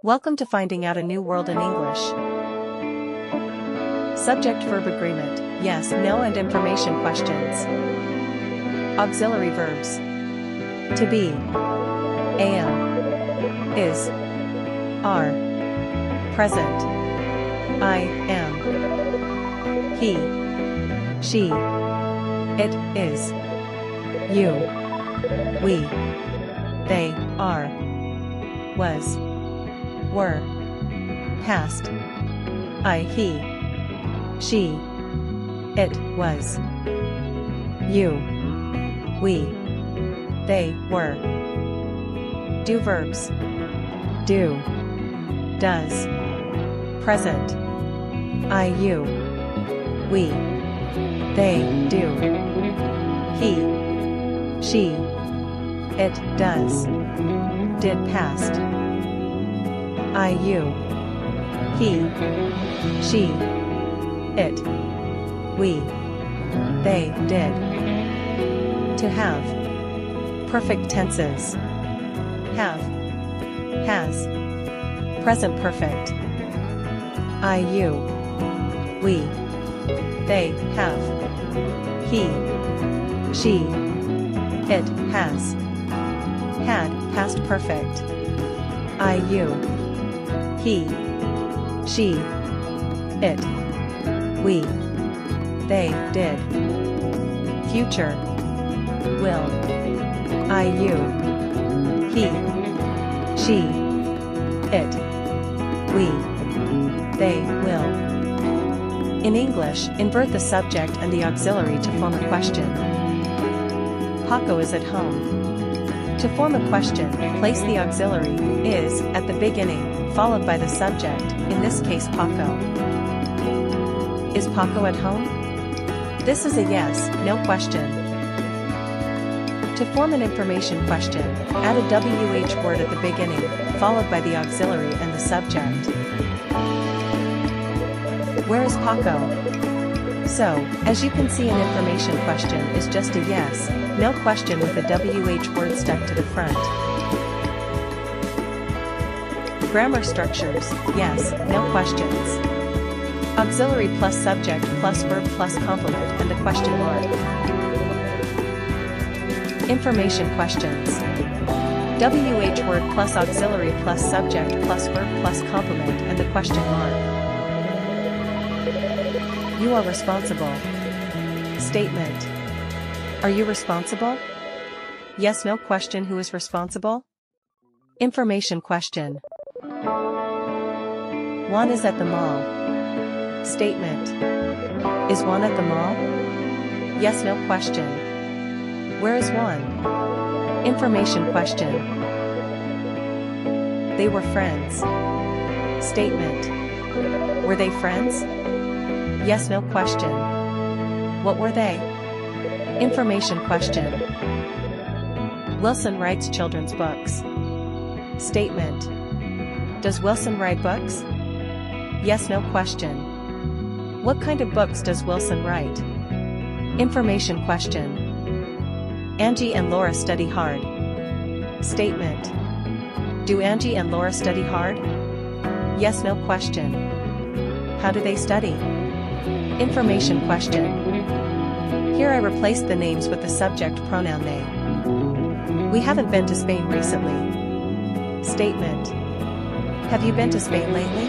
Welcome to Finding Out a New World in English. Subject-verb agreement, yes, no and information questions. Auxiliary verbs. To be, am, is, are. Present, I am. He, she, it is. You, we, they, are. Was, were. Past, I, he, she, it, was. You, we, they, were. Do verbs. Do, does. Present, I, you, we, they, do. He, she, it, does. Did past. I, you, he, she, it, we, they, did. To have. Perfect tenses. Have, has. Present perfect. I, you, we, they, have. He, she, it, has. Had, past perfect. I, you, he, she, it, we, they, did. Future. Will. I, you, he, she, it, we, they, will. In English, invert the subject and the auxiliary to form a question. Paco is at home. To form a question, place the auxiliary, is, at the beginning, followed by the subject, in this case Paco. Is Paco at home? This is a yes, no question. To form an information question, add a WH word at the beginning, followed by the auxiliary and the subject. Where is Paco? So, as you can see, an information question is just a yes, no question with a WH word stuck to the front. Grammar structures, yes, no questions. Auxiliary plus subject plus verb plus complement and the question mark. Information questions. WH word plus auxiliary plus subject plus verb plus complement and the question mark. You are responsible. Statement. Are you responsible? Yes, no question. Who is responsible? Information question. Juan is at the mall. Statement. Is Juan at the mall? Yes, no question. Where is Juan? Information question. They were friends. Statement. Were they friends? Yes, no question. What were they? Information question. Wilson writes children's books. Statement. Does Wilson write books? Yes, no question. What kind of books does Wilson write? Information question. Angie and Laura study hard. Statement. Do Angie and Laura study hard? Yes, no question. How do they study? Information question. Here I replaced the names with the subject pronoun they. We haven't been to Spain recently. Statement. Have you been to Spain lately?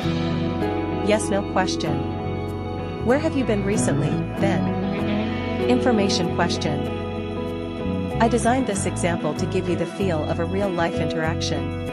Yes, no question. Where have you been recently, then? Information question. I designed this example to give you the feel of a real-life interaction.